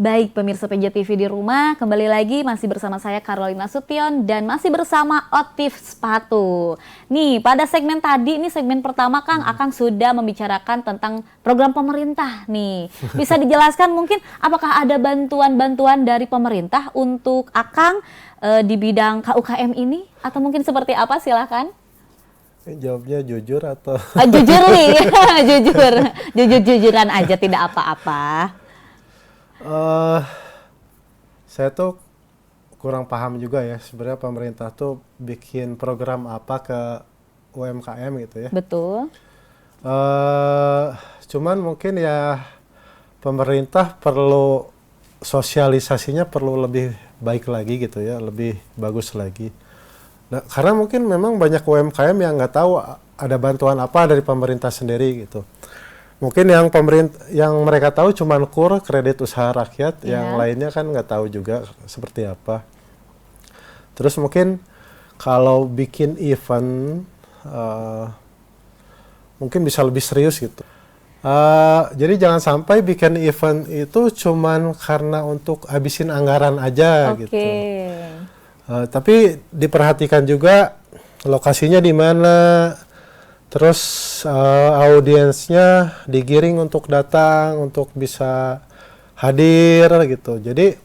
Baik, pemirsa PJTV di rumah, kembali lagi masih bersama saya Carolina Sution dan masih bersama Otif Sepatu. Nih, pada segmen tadi, ini segmen pertama Kang, Akang sudah membicarakan tentang program pemerintah nih. Bisa dijelaskan mungkin apakah ada bantuan-bantuan dari pemerintah untuk Akang di bidang KUKM ini? Atau mungkin seperti apa? Silakan. Jawabnya jujur atau? Jujur nih, jujur-jujuran aja, tidak apa-apa. Saya tuh kurang paham juga ya sebenarnya pemerintah tuh bikin program apa ke UMKM gitu ya. Betul. Cuman mungkin ya pemerintah perlu sosialisasinya perlu lebih baik lagi gitu ya, lebih bagus lagi. Nah, karena mungkin memang banyak UMKM yang nggak tahu ada bantuan apa dari pemerintah sendiri gitu. Mungkin yang mereka tahu cuma KUR, kredit usaha rakyat, yang lainnya kan nggak tahu juga seperti apa. Terus mungkin kalau bikin event, mungkin bisa lebih serius gitu. Jadi jangan sampai bikin event itu cuma karena untuk habisin anggaran aja gitu. Tapi diperhatikan juga lokasinya di mana. Terus audiensnya digiring untuk datang, untuk bisa hadir gitu. Jadi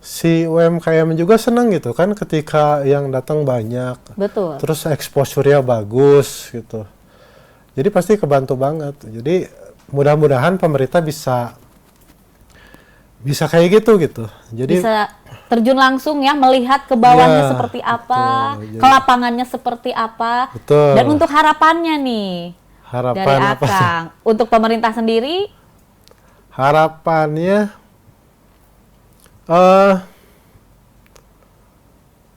si UMKM juga senang gitu kan ketika yang datang banyak. Betul. Terus exposure-nya bagus gitu. Jadi pasti kebantu banget. Jadi mudah-mudahan pemerintah bisa kayak gitu. Jadi bisa terjun langsung ya, melihat ke bawahnya seperti apa, ke lapangannya seperti apa. Betul. Dan untuk harapannya nih, harapan dari Akang, untuk pemerintah sendiri? Harapannya,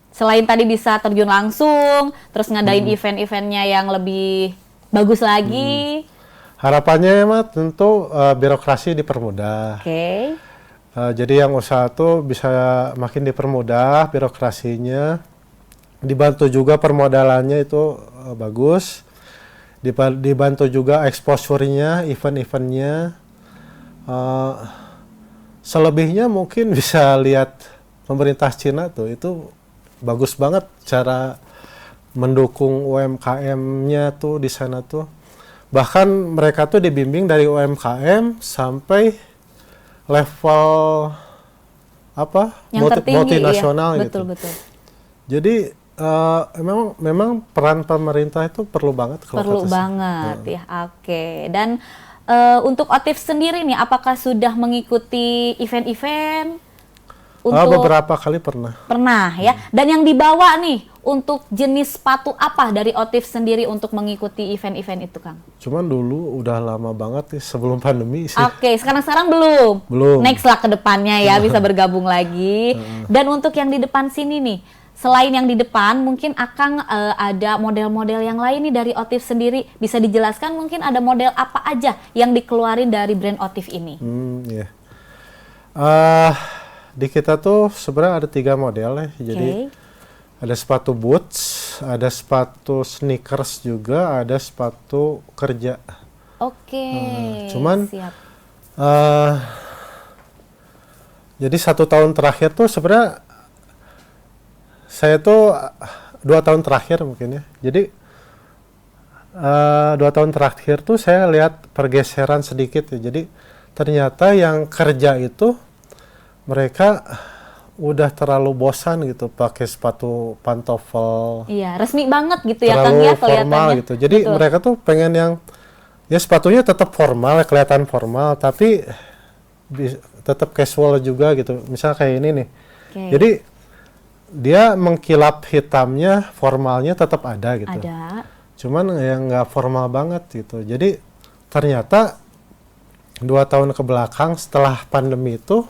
selain tadi bisa terjun langsung, terus ngadain event-eventnya yang lebih bagus lagi. Harapannya mah tentu birokrasi dipermudah. Jadi yang usaha tuh bisa makin dipermudah birokrasinya, dibantu juga permodalannya itu bagus, dibantu juga exposure-nya, event-eventnya. Selebihnya mungkin bisa lihat pemerintah Cina tuh, itu bagus banget cara mendukung UMKM-nya tuh di sana tuh. Bahkan mereka tuh dibimbing dari UMKM sampai level yang tertinggi, multinasional iya. gitu. Betul. Jadi memang peran pemerintah itu perlu banget. Perlu banget ya, oke. Dan untuk Otif sendiri nih, apakah sudah mengikuti event-event? Beberapa kali pernah. Pernah ya. Dan yang dibawa nih untuk jenis sepatu apa dari Otif sendiri untuk mengikuti event-event itu, Kang? Cuman dulu udah lama banget nih sebelum pandemi sih. Oke, sekarang belum. Belum. Next lah ke depannya ya, bisa bergabung lagi. Dan untuk yang di depan sini nih, selain yang di depan, mungkin Akang ada model-model yang lain nih dari Otif sendiri. Bisa dijelaskan mungkin ada model apa aja yang dikeluarin dari brand Otif ini? Di kita tuh sebenarnya ada 3 model ya. Jadi ada sepatu boots, ada sepatu sneakers juga, ada sepatu kerja. Cuman siap. Jadi 1 tahun terakhir tuh sebenarnya saya tuh 2 tahun terakhir mungkin ya. Jadi 2 tahun terakhir tuh saya lihat pergeseran sedikit ya. Jadi ternyata yang kerja itu mereka udah terlalu bosan gitu pakai sepatu pantofel. Iya, resmi banget gitu ya Kang ya kelihatannya. Terlalu formal gitu. Jadi mereka tuh pengen yang ya sepatunya tetap formal, kelihatan formal, tapi tetap casual juga gitu. Misal kayak ini nih. Jadi dia mengkilap hitamnya, formalnya tetap ada gitu. Ada. Cuman yang nggak formal banget gitu. Jadi ternyata 2 tahun ke belakang setelah pandemi itu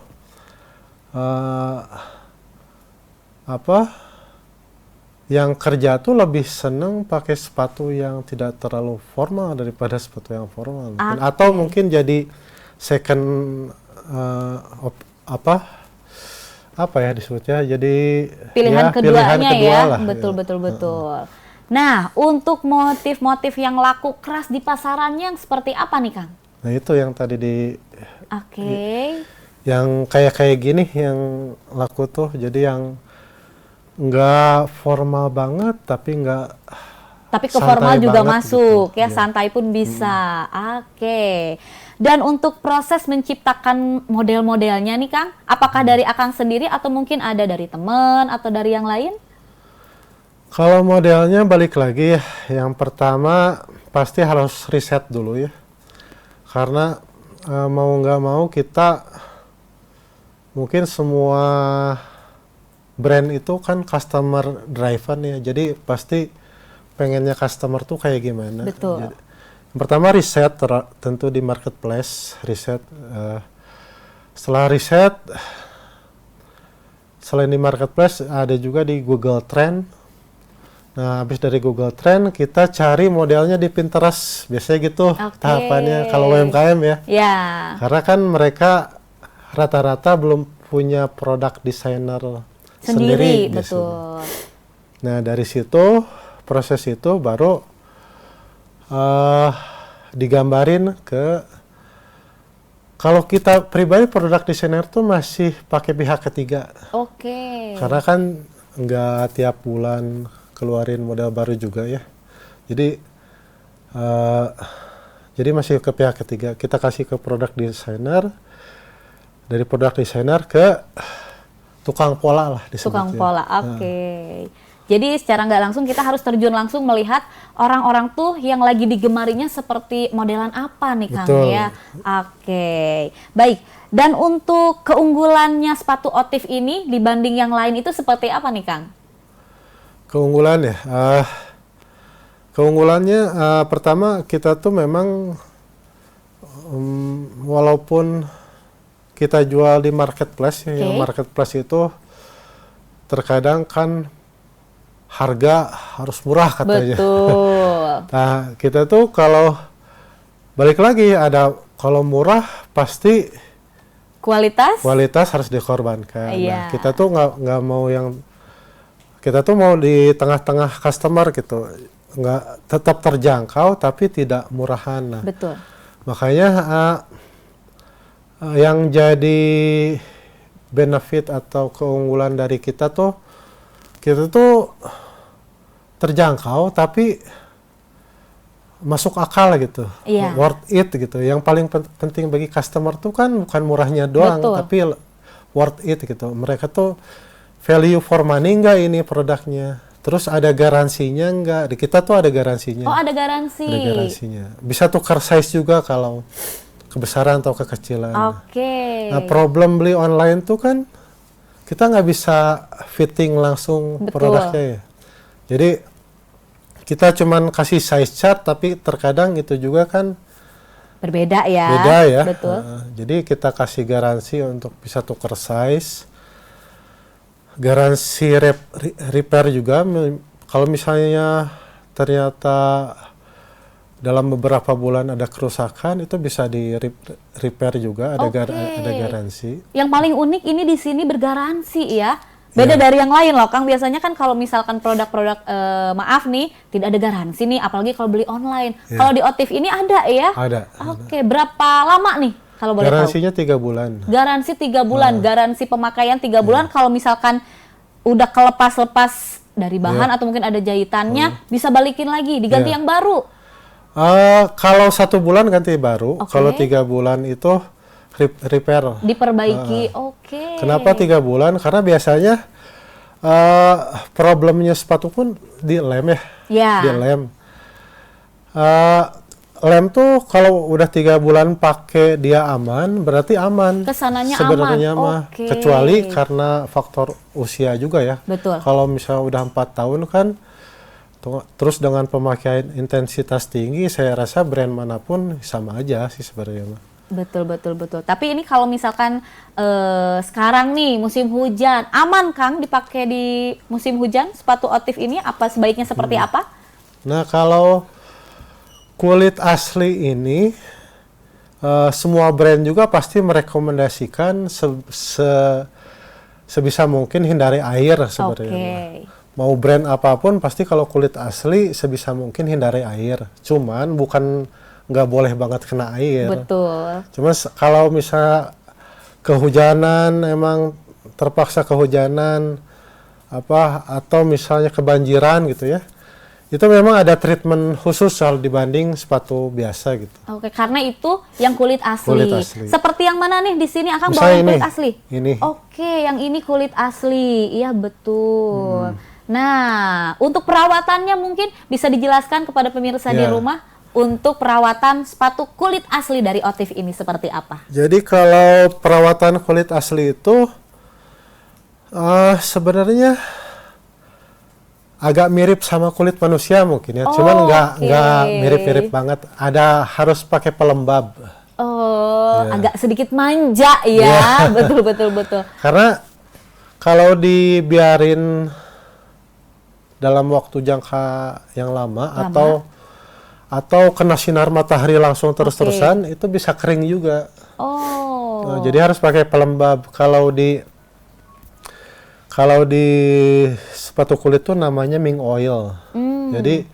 yang kerja tuh lebih seneng pakai sepatu yang tidak terlalu formal daripada sepatu yang formal. Atau mungkin jadi second apa ya disebutnya, jadi pilihan keduanya kedua ya. lah, Betul. Nah, untuk motif-motif yang laku keras di pasarannya yang seperti apa nih Kang? Nah itu yang tadi Oke. yang kayak gini yang laku tuh, jadi yang nggak formal banget tapi nggak Tapi ke santai formal juga banget masuk gitu. ya, Iya. santai pun bisa. Oke. Dan untuk proses menciptakan model-modelnya nih Kang, apakah dari Akang sendiri atau mungkin ada dari teman atau dari yang lain? Kalau modelnya balik lagi ya, yang pertama pasti harus riset dulu ya, karena mau nggak mau kita mungkin semua brand itu kan customer driven ya, jadi pasti pengennya customer tuh kayak gimana. Betul. Jadi, yang pertama riset tentu di marketplace, riset. Setelah riset, selain di marketplace ada juga di Google Trend. Nah, habis dari Google Trend kita cari modelnya di Pinterest, biasanya gitu tahapannya kalau UMKM ya. Ya. Karena kan mereka rata-rata belum punya produk desainer sendiri biasanya. Betul. Nah, dari situ proses itu baru digambarin ke, kalau kita pribadi produk desainer tuh masih pakai pihak ketiga. Oke. Karena kan nggak tiap bulan keluarin model baru juga ya. Jadi masih ke pihak ketiga. Kita kasih ke produk desainer, dari produk desainer ke tukang pola lah disebutnya. Tukang pola, oke. Jadi secara nggak langsung kita harus terjun langsung melihat orang-orang tuh yang lagi digemarinya seperti modelan apa nih Kang. Betul. Ya. Oke, baik. Dan untuk keunggulannya sepatu Otiv ini dibanding yang lain itu seperti apa nih Kang? Keunggulan ya, keunggulannya pertama kita tuh memang walaupun kita jual di marketplace ya, yang marketplace itu terkadang kan harga harus murah katanya. Betul. Nah kita tuh kalau balik lagi ada, kalau murah pasti kualitas harus dikorbankan. Iya. Nah, kita tuh nggak mau yang, kita tuh mau di tengah-tengah customer gitu, nggak tetap terjangkau tapi tidak murahan. Nah, Betul. makanya yang jadi benefit atau keunggulan dari kita tuh terjangkau tapi masuk akal gitu, Iya. worth it gitu. Yang paling penting bagi customer tuh kan bukan murahnya doang, Betul. tapi worth it gitu. Mereka tuh value for money nggak ini produknya, terus ada garansinya nggak? Di kita tuh ada garansinya. Oh, ada garansi. Ada garansinya. Bisa tukar size juga kalau kebesaran atau kekecilan. Oke. Nah, problem beli online tuh kan kita nggak bisa fitting langsung Betul. produknya ya. Jadi kita cuman kasih size chart, tapi terkadang itu juga kan Berbeda ya. beda ya. Betul. Jadi kita kasih garansi untuk bisa tukar size. Garansi repair juga, kalau misalnya ternyata dalam beberapa bulan ada kerusakan, itu bisa di repair juga, ada ada garansi. Yang paling unik ini di sini bergaransi ya. Beda dari yang lain loh Kang, biasanya kan kalau misalkan produk-produk maaf nih tidak ada garansi nih, apalagi kalau beli online. Kalau di Otiv ini ada ya? Ada. Oke, berapa lama nih kalau boleh tahu? Garansinya 3 bulan. Garansi 3 bulan, garansi pemakaian 3 bulan. Kalau misalkan udah kelepas-lepas dari bahan atau mungkin ada jahitannya, bisa balikin lagi, diganti yang baru. Kalau 1 bulan ganti baru, kalau 3 bulan itu repair. Diperbaiki, oke. Kenapa 3 bulan? Karena biasanya problemnya sepatu pun di lem ya. Ya. Di lem. Lem tuh kalau udah 3 bulan pakai dia aman, berarti aman. Kesananya sebenarnya aman. mah. Oke. Kecuali karena faktor usia juga ya. Betul. Kalau misalnya udah 4 tahun kan, terus dengan pemakaian intensitas tinggi, saya rasa brand manapun sama aja sih sebenarnya mah. Betul. Tapi ini kalau misalkan sekarang nih musim hujan, aman Kang dipakai di musim hujan sepatu Otiv ini? Apa sebaiknya seperti apa? Nah kalau kulit asli ini, semua brand juga pasti merekomendasikan sebisa mungkin hindari air sebenarnya. Mau brand apapun pasti kalau kulit asli sebisa mungkin hindari air. Cuman bukan nggak boleh banget kena air. Betul. Cuma kalau misal kehujanan, emang terpaksa kehujanan atau misalnya kebanjiran gitu ya, itu memang ada treatment khusus soal dibanding sepatu biasa gitu. Oke, karena itu yang kulit asli. Kulit asli. Seperti yang mana nih di sini Akang bawa Misalnya yang kulit ini, asli? ini. Oke, yang ini kulit asli. Iya, betul. Nah, untuk perawatannya mungkin bisa dijelaskan kepada pemirsa di Ya. rumah untuk perawatan sepatu kulit asli dari Otif ini seperti apa? Jadi kalau perawatan kulit asli itu sebenarnya agak mirip sama kulit manusia mungkin ya, cuman nggak mirip-mirip banget. Harus pakai pelembab. Oh, agak sedikit manja ya, betul. Karena kalau dibiarin dalam waktu jangka yang lama. atau kena sinar matahari langsung terus-terusan, itu bisa kering juga. Oh. Nah, jadi harus pakai pelembab. Kalau di sepatu kulit tuh namanya mink oil. Jadi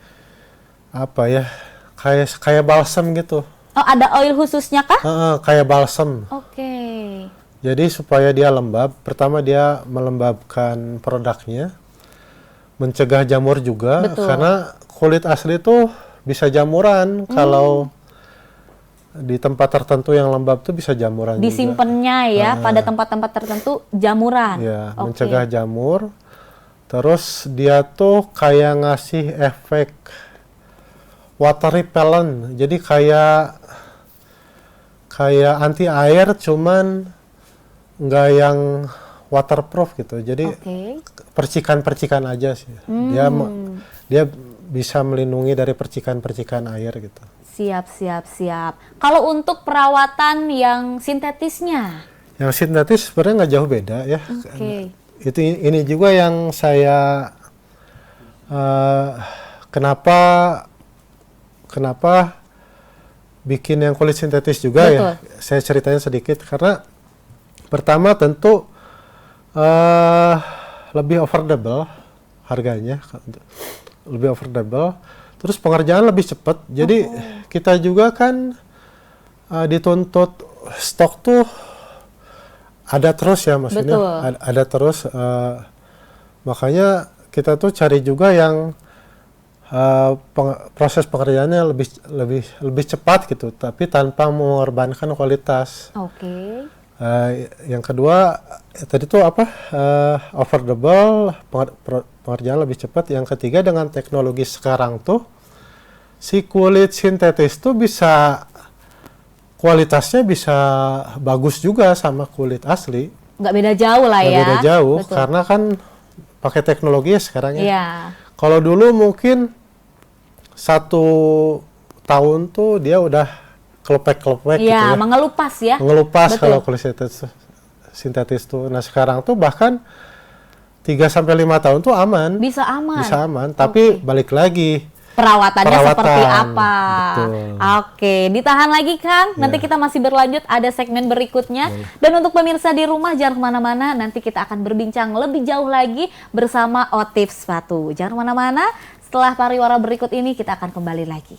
kayak balsam gitu. Oh, ada oil khususnya kah? Kayak balsam. Oke. Jadi supaya dia lembab, pertama dia melembabkan produknya, mencegah jamur juga. Betul. Karena kulit asli itu bisa jamuran. Kalau di tempat tertentu yang lembab tuh bisa jamuran juga. Disimpannya ya pada tempat-tempat tertentu jamuran. Ya, Oke. mencegah jamur. Terus dia tuh kayak ngasih efek water repellent. Jadi kayak anti air, cuman nggak yang waterproof gitu. Jadi percikan-percikan aja sih. Dia bisa melindungi dari percikan-percikan air gitu. Siap. Kalau untuk perawatan yang sintetisnya? Yang sintetis sebenarnya nggak jauh beda ya. Oke. Ini juga yang saya kenapa bikin yang kulit sintetis juga. Betul. Ya. Saya ceritain sedikit karena pertama tentu lebih affordable harganya, lebih affordable. Terus pengerjaan lebih cepat. Jadi kita juga kan dituntut stok tuh ada terus ya, maksudnya. Betul. Ada terus. Makanya kita tuh cari juga yang proses pengerjaannya lebih cepat gitu, tapi tanpa mengorbankan kualitas. Oke. Yang kedua tadi tuh affordable, pengerjaan lebih cepat. Yang ketiga, dengan teknologi sekarang tuh si kulit sintetis tuh kualitasnya bisa bagus juga sama kulit asli. Nggak beda jauh lah ya. Nggak beda jauh. Betul. Karena kan pakai teknologi ya sekarang ya. Iya. Kalau dulu mungkin 1 tahun tuh dia udah kelepek-kelepek gitu ya. Mengelupas ya. Mengelupas. Betul. Kalau kulit sintetis tuh. Nah sekarang tuh bahkan 3-5 tahun tuh aman. Bisa aman. Tapi balik lagi Perawatannya seperti apa? Betul. Oke, ditahan lagi Kang. Nanti kita masih berlanjut, ada segmen berikutnya. Dan untuk pemirsa di rumah jangan kemana-mana. Nanti kita akan berbincang lebih jauh lagi bersama Otif Sepatu. Jangan kemana-mana. Setelah pariwara berikut ini kita akan kembali lagi.